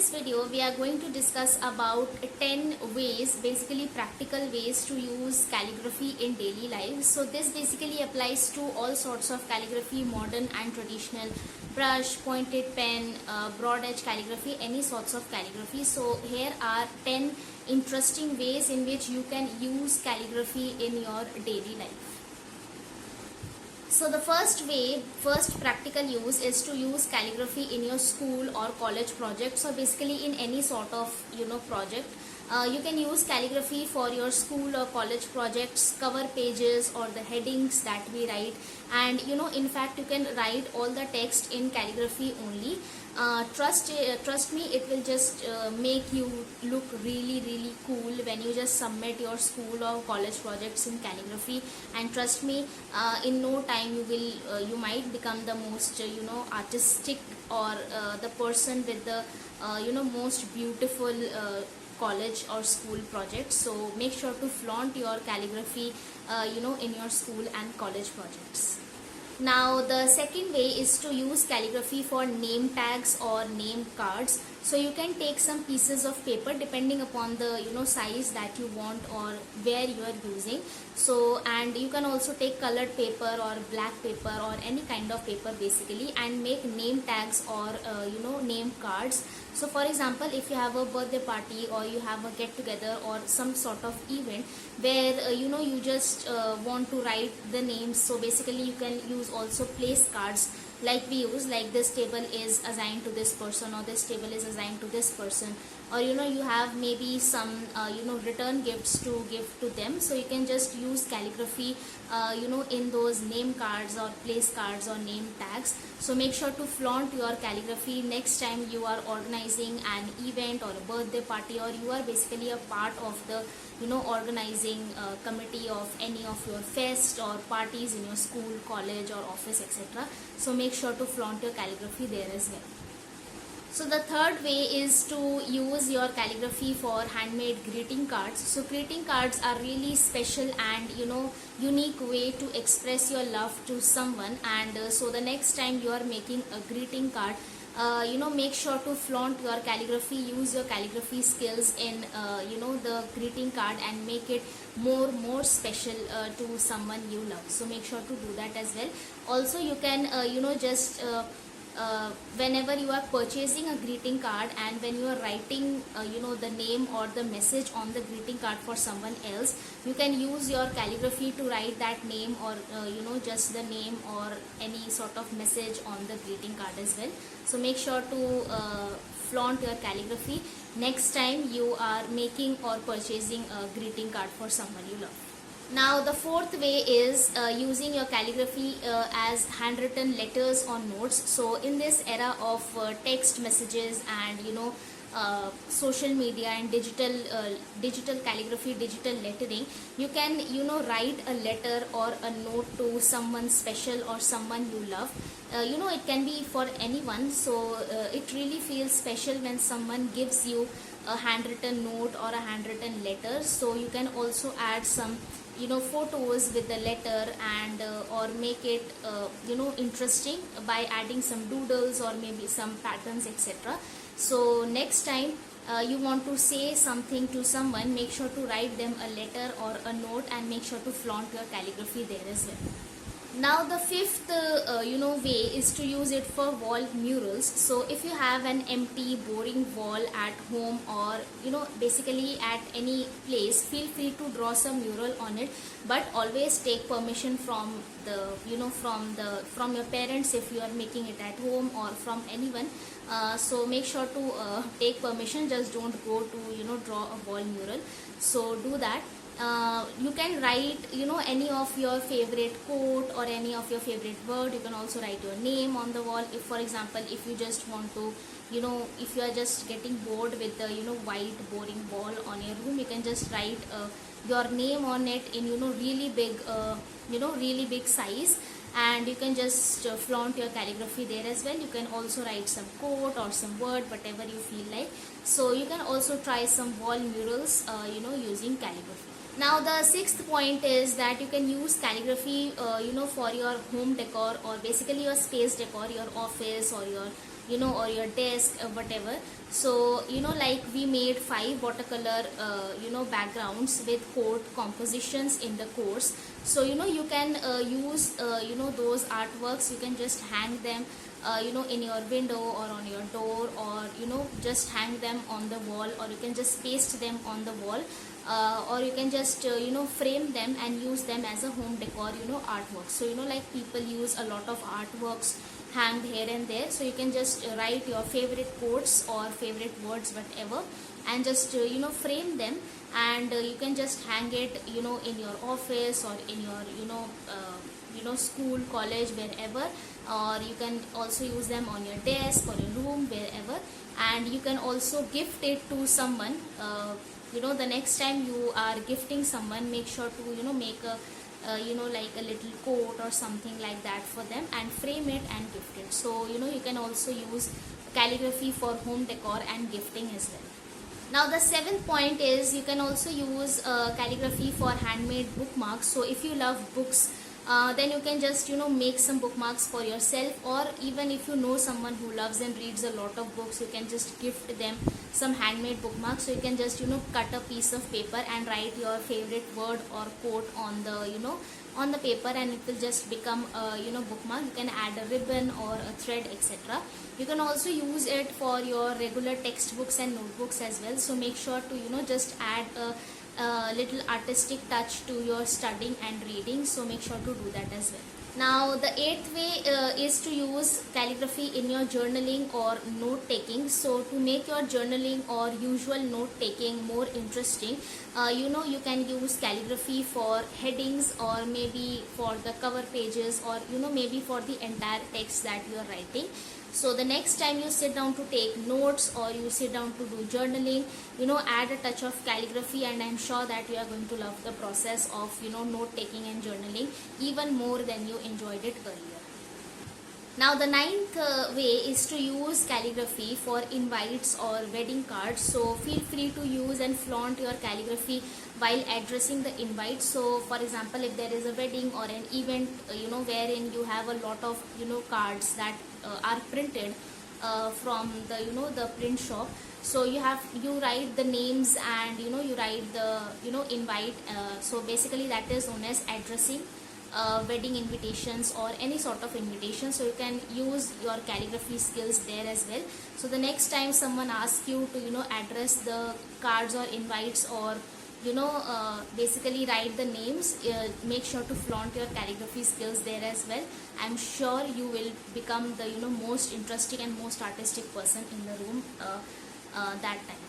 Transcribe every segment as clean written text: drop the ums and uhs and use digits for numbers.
this video we are going to discuss about 10 ways, basically practical ways to use calligraphy in daily life. So this basically applies to all sorts of calligraphy, modern and traditional, brush, pointed pen, broad edge calligraphy, any sorts of calligraphy. So here are 10 interesting ways in which you can use calligraphy in your daily life. So the first practical use is to use calligraphy in your school or college projects, or basically in any sort of project. You can use calligraphy for your school or college projects, cover pages or the headings that we write, and in fact you can write all the text in calligraphy only. Trust me, it will just make you look really cool when you just submit your school or college projects in calligraphy. And trust me, in no time you might become the most artistic, or the person with the most beautiful college or school projects. So make sure to flaunt your calligraphy in your school and college projects. Now the second way is to use calligraphy for name tags or name cards. So you can take some pieces of paper depending upon the size that you want or where you are using. So, and you can also take colored paper or black paper or any kind of paper basically, and make name tags or name cards. So for example, if you have a birthday party or you have a get together or some sort of event where you just want to write the names, so basically you can use also place cards like we use, like this table is assigned to this person or this table is assigned to this person, or you have maybe some return gifts to give to them. So you can just use calligraphy in those name cards or place cards or name tags. So make sure to flaunt your calligraphy next time you are organizing an event or a birthday party, or you are basically a part of the organizing committee of any of your fest or parties in your school, college or office, etc. So make sure to flaunt your calligraphy there as well. So the third way is to use your calligraphy for handmade greeting cards. So greeting cards are really special and unique way to express your love to someone. And so the next time you are making a greeting card, make sure to flaunt your calligraphy, use your calligraphy skills in the greeting card and make it more special to someone you love. So make sure to do that as well. Also you can whenever you are purchasing a greeting card and when you are writing the name or the message on the greeting card for someone else, you can use your calligraphy to write that name, or just the name or any sort of message on the greeting card as well. So make sure to flaunt your calligraphy next time you are making or purchasing a greeting card for someone you love. Now the fourth way is using your calligraphy as handwritten letters or notes. So in this era of text messages and social media and digital calligraphy, digital lettering, you can write a letter or a note to someone special or someone you love. It can be for anyone. So it really feels special when someone gives you a handwritten note or a handwritten letter. So you can also add some photos with the letter and or make it interesting by adding some doodles or maybe some patterns, etc. So next time you want to say something to someone, make sure to write them a letter or a note and make sure to flaunt your calligraphy there as well. Now the fifth way is to use it for wall murals. So if you have an empty boring wall at home or basically at any place, feel free to draw some mural on it, but always take permission from the from your parents if you are making it at home, or from anyone. So make sure to take permission, just don't go to draw a wall mural. So do that. You can write any of your favorite quote or any of your favorite word. You can also write your name on the wall. If for example, if you just want to if you are just getting bored with the white boring wall on your room, you can just write your name on it in really big really big size, and you can just flaunt your calligraphy there as well. You can also write some quote or some word, whatever you feel like. So you can also try some wall murals using calligraphy. Now the sixth point is that you can use calligraphy for your home decor, or basically your space decor, your office or your or your desk, whatever. So like we made 5 watercolor backgrounds with coat compositions in the course. So you can use those artworks. You can just hang them in your window or on your door, or just hang them on the wall, or you can just paste them on the wall, or you can just frame them and use them as a home decor artwork. So like people use a lot of artworks hanged here and there. So you can just write your favorite quotes or favorite words, whatever, and just frame them, and you can just hang it in your office or in your school, college, wherever. Or you can also use them on your desk or your room, wherever. And you can also gift it to someone. The next time you are gifting someone, make sure to make a like a little coat or something like that for them, and frame it and gift it. So you can also use calligraphy for home decor and gifting as well. Now the 7th point is you can also use calligraphy for handmade bookmarks. So if you love books, then you can just make some bookmarks for yourself, or even if you know someone who loves and reads a lot of books, you can just gift them some handmade bookmarks. So you can just cut a piece of paper and write your favorite word or quote on the on the paper, and it will just become a bookmark. You can add a ribbon or a thread, etc. You can also use it for your regular textbooks and notebooks as well. So make sure to just add a little artistic touch to your studying and reading. So make sure to do that as well. Now the 8th way is to use calligraphy in your journaling or note taking. So to make your journaling or usual note taking more interesting, you can use calligraphy for headings, or maybe for the cover pages, or maybe for the entire text that you are writing. So the next time you sit down to take notes, or you sit down to do journaling, add a touch of calligraphy, and I'm sure that you are going to love the process of note taking and journaling even more than you enjoyed it earlier. Now the 9th way is to use calligraphy for invites or wedding cards. So feel free to use and flaunt your calligraphy while addressing the invite. So for example, if there is a wedding or an event wherein you have a lot of cards that are printed from the the print shop. So you write the names, and you write the invite. So basically that is known as addressing wedding invitations or any sort of invitation. So you can use your calligraphy skills there as well. So the next time someone asks you to address the cards or invites, or basically write the names, make sure to flaunt your calligraphy skills there as well. I'm sure you will become the most interesting and most artistic person in the room that time.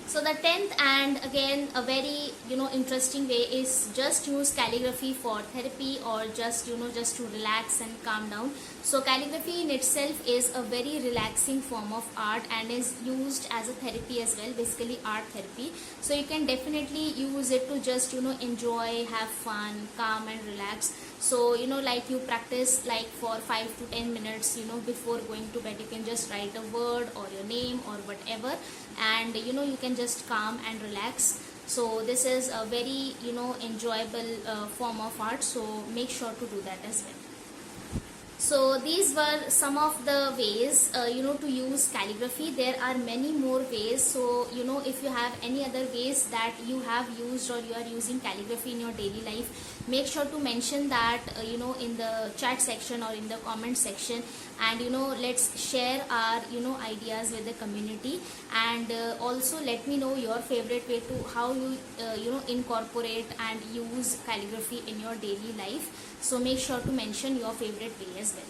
So the 10th, and again a very interesting way, is just use calligraphy for therapy, or just just to relax and calm down. So calligraphy in itself is a very relaxing form of art and is used as a therapy as well, basically art therapy. So you can definitely use it to just enjoy, have fun, calm and relax. So like you practice like for 5 to 10 minutes before going to bed. You can just write a word or your name or whatever, and you can just calm and relax. So this is a very enjoyable form of art. So make sure to do that as well. So these were some of the ways to use calligraphy. There are many more ways. So if you have any other ways that you have used or you are using calligraphy in your daily life, make sure to mention that in the chat section or in the comment section, and let's share our ideas with the community. And also let me know your favorite way to how you incorporate and use calligraphy in your daily life. So make sure to mention your favorite way as well.